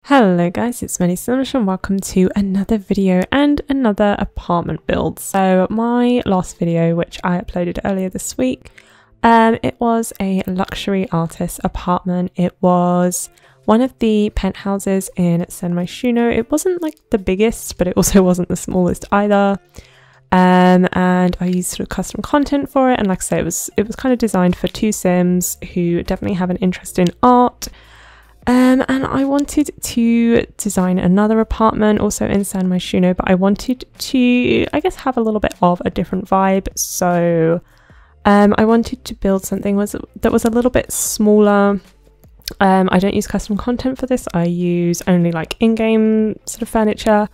Hello guys, it's Melly and welcome to another video and another apartment build. So my last video, which I uploaded earlier this week, it was a luxury artist apartment. It was one of the penthouses in San Myshuno. It wasn't like the biggest, but it also wasn't the smallest either. And I used sort of custom content for it, and like I say, it was kind of designed for two Sims who definitely have an interest in art. And I wanted to design another apartment also in San Myshuno, but I wanted to, I guess, have a little bit of a different vibe. So I wanted to build something that was a little bit smaller. I don't use custom content for this. I use only like in-game sort of furniture.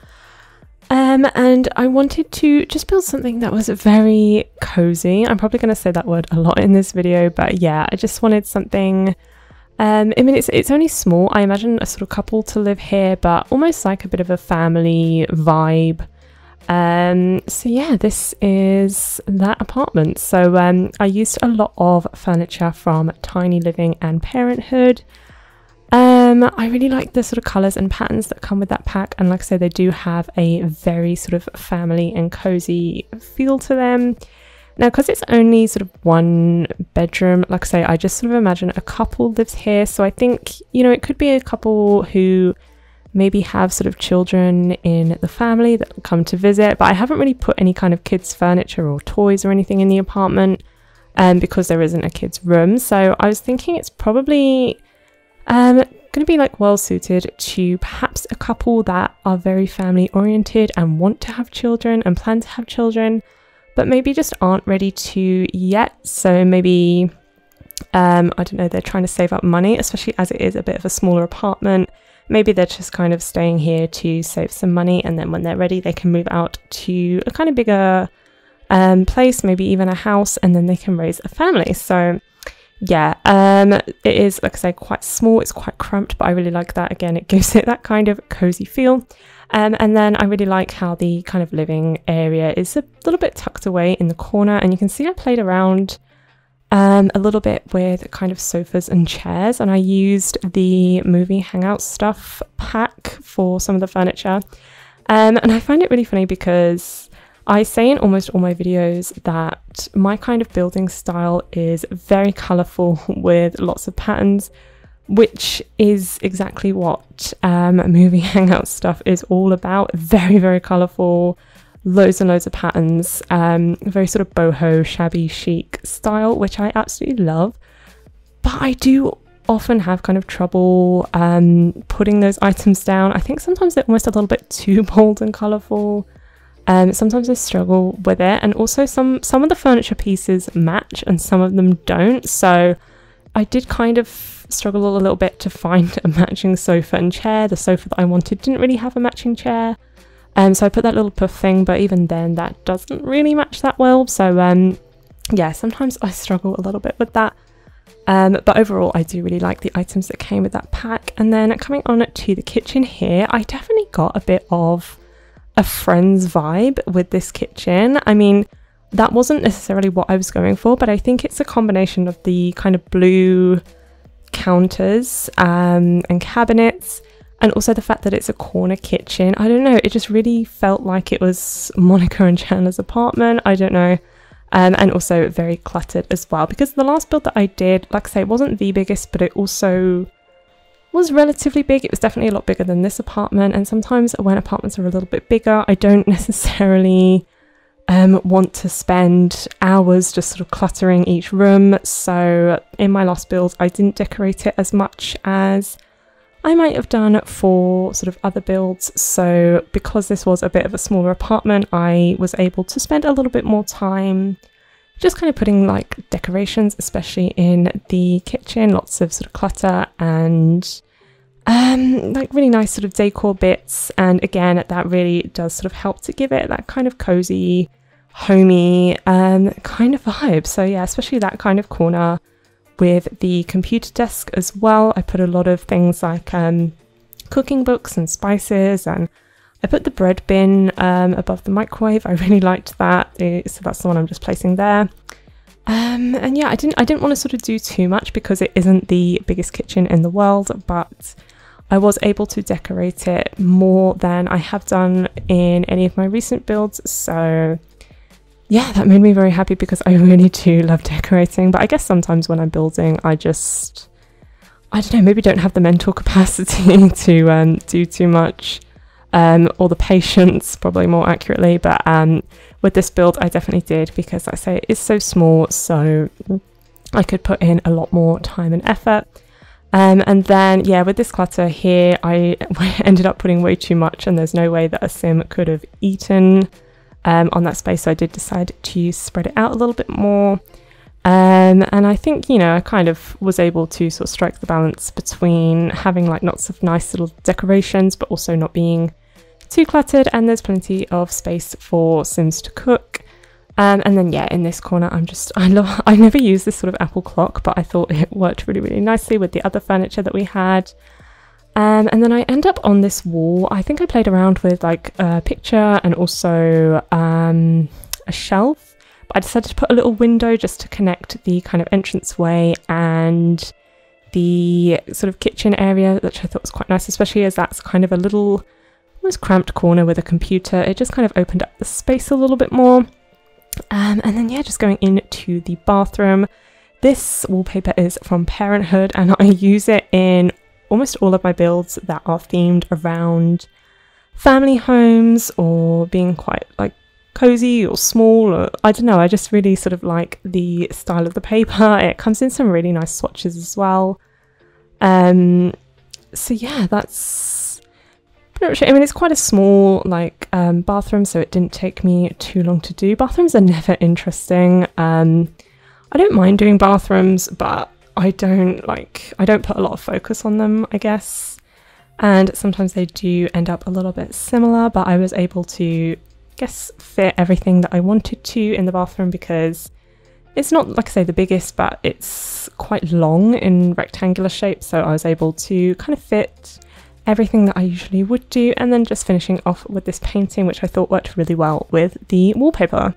And I wanted to just build something that was very cozy. I'm probably going to say that word a lot in this video, but yeah, I just wanted something. I mean, it's only small. I imagine a sort of couple to live here, but almost like a bit of a family vibe. So yeah, this is that apartment. So I used a lot of furniture from Tiny Living and Parenthood. I really like the sort of colours and patterns that come with that pack, and like I say, they do have a very sort of family and cozy feel to them. Now, because it's only sort of one bedroom, like I say, I just sort of imagine a couple lives here. So I think, you know, it could be a couple who maybe have sort of children in the family that come to visit, but I haven't really put any kind of kids furniture or toys or anything in the apartment because there isn't a kids room. So I was thinking it's probably going to be like well suited to perhaps a couple that are very family oriented and want to have children and plan to have children, but maybe just aren't ready to yet. So maybe, I don't know, they're trying to save up money, especially as it is a bit of a smaller apartment. Maybe they're just kind of staying here to save some money, and then when they're ready, they can move out to a kind of bigger place, maybe even a house, and then they can raise a family. So yeah, it is, like I say, quite small. It's quite cramped, but I really like that. Again, it gives it that kind of cozy feel. And then I really like how the kind of living area is a little bit tucked away in the corner, and you can see I played around a little bit with kind of sofas and chairs, and I used the movie hangout stuff pack for some of the furniture. And I find it really funny because I say in almost all my videos that my kind of building style is very colourful with lots of patterns, which is exactly what movie hangout stuff is all about. Very, very colourful, loads and loads of patterns, very sort of boho, shabby chic style, which I absolutely love. But I do often have kind of trouble putting those items down. I think sometimes they're almost a little bit too bold and colourful. Sometimes I struggle with it, and also some of the furniture pieces match and some of them don't. So I did kind of struggle a little bit to find a matching sofa and chair. The sofa that I wanted didn't really have a matching chair, so I put that little puff thing, but even then that doesn't really match that well. So yeah, sometimes I struggle a little bit with that, but overall I do really like the items that came with that pack. And then coming on to the kitchen here, I definitely got a bit of a Friends vibe with this kitchen. I mean, that wasn't necessarily what I was going for, but I think it's a combination of the kind of blue counters and cabinets, and also the fact that it's a corner kitchen. I don't know, it just really felt like it was Monica and Chandler's apartment. I don't know. And also very cluttered as well, because the last build that I did, like I say, it wasn't the biggest, but it also was relatively big. It was definitely a lot bigger than this apartment, and sometimes when apartments are a little bit bigger, I don't necessarily want to spend hours just sort of cluttering each room. So in my last build, I didn't decorate it as much as I might have done for sort of other builds. So because this was a bit of a smaller apartment, I was able to spend a little bit more time just kind of putting like decorations, especially in the kitchen, lots of sort of clutter and like really nice sort of decor bits. And again, that really does sort of help to give it that kind of cozy, homey kind of vibe. So yeah, especially that kind of corner with the computer desk as well. I put a lot of things like cooking books and spices, and I put the bread bin above the microwave. I really liked that, so that's the one I'm just placing there. And yeah, I didn't want to sort of do too much because it isn't the biggest kitchen in the world, but I was able to decorate it more than I have done in any of my recent builds, so yeah, that made me very happy because I really do love decorating. But I guess sometimes when I'm building, I don't know, maybe don't have the mental capacity to do too much, or the patience, probably more accurately. But with this build, I definitely did, because like I say, it is so small, so I could put in a lot more time and effort. And then, yeah, with this clutter here, I ended up putting way too much, and there's no way that a sim could have eaten on that space, so I did decide to spread it out a little bit more. And I think, you know, I kind of was able to sort of strike the balance between having like lots of nice little decorations, but also not being too cluttered, and there's plenty of space for sims to cook. And then, yeah, in this corner, I never use this sort of apple clock, but I thought it worked really, really nicely with the other furniture that we had. And then I end up on this wall. I think I played around with like a picture and also a shelf. But I decided to put a little window just to connect the kind of entranceway and the sort of kitchen area, which I thought was quite nice, especially as that's kind of a little, almost cramped corner with a computer. It just kind of opened up the space a little bit more. And then, yeah, just going into the bathroom. This wallpaper is from Parenthood, and I use it in almost all of my builds that are themed around family homes or being quite like cozy or small, or I don't know, I just really sort of like the style of the paper. It comes in some really nice swatches as well. So yeah, that's pretty much it. I mean, it's quite a small like bathroom, so it didn't take me too long to do. Bathrooms are never interesting. I don't mind doing bathrooms, but I don't put a lot of focus on them, I guess. And sometimes they do end up a little bit similar, but I was able to, I guess, fit everything that I wanted to in the bathroom, because it's not, like I say, the biggest, but it's quite long in rectangular shape. So I was able to kind of fit everything that I usually would do, and then just finishing off with this painting, which I thought worked really well with the wallpaper.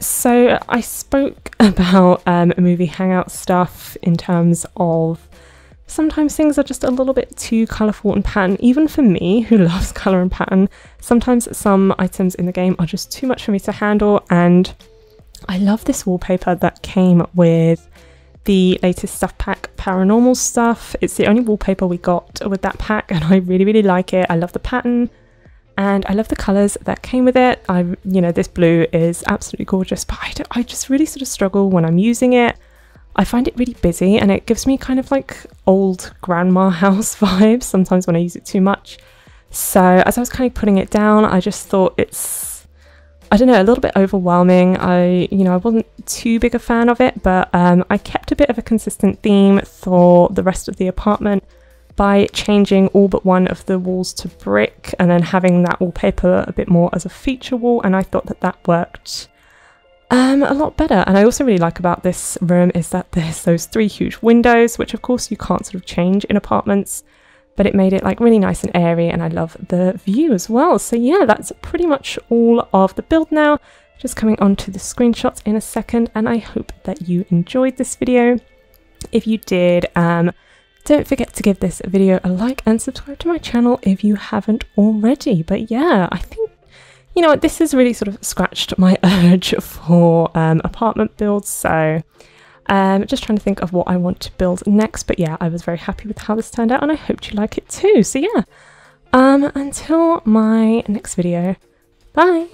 So I spoke about movie hangout stuff in terms of sometimes things are just a little bit too colourful and pattern, even for me who loves colour and pattern. Sometimes some items in the game are just too much for me to handle, and I love this wallpaper that came with the latest stuff pack, Paranormal Stuff. It's the only wallpaper we got with that pack, and I really, really like it. I love the pattern. And I love the colours that came with it. You know, this blue is absolutely gorgeous, but I just really sort of struggle when I'm using it. I find it really busy, and it gives me kind of like old grandma house vibes sometimes when I use it too much. So as I was kind of putting it down, I just thought it's, I don't know, a little bit overwhelming. I wasn't too big a fan of it, but I kept a bit of a consistent theme for the rest of the apartment by changing all but one of the walls to brick, and then having that wallpaper a bit more as a feature wall, and I thought that that worked a lot better. And I also really like about this room is that there's those 3 huge windows, which of course you can't sort of change in apartments, but it made it like really nice and airy, and I love the view as well. So yeah, that's pretty much all of the build now. Just coming on to the screenshots in a second, and I hope that you enjoyed this video. If you did, don't forget to give this video a like and subscribe to my channel if you haven't already. But yeah, I think, you know what, this has really sort of scratched my urge for apartment builds. So just trying to think of what I want to build next. But yeah, I was very happy with how this turned out, and I hope you like it too. So yeah, until my next video, bye.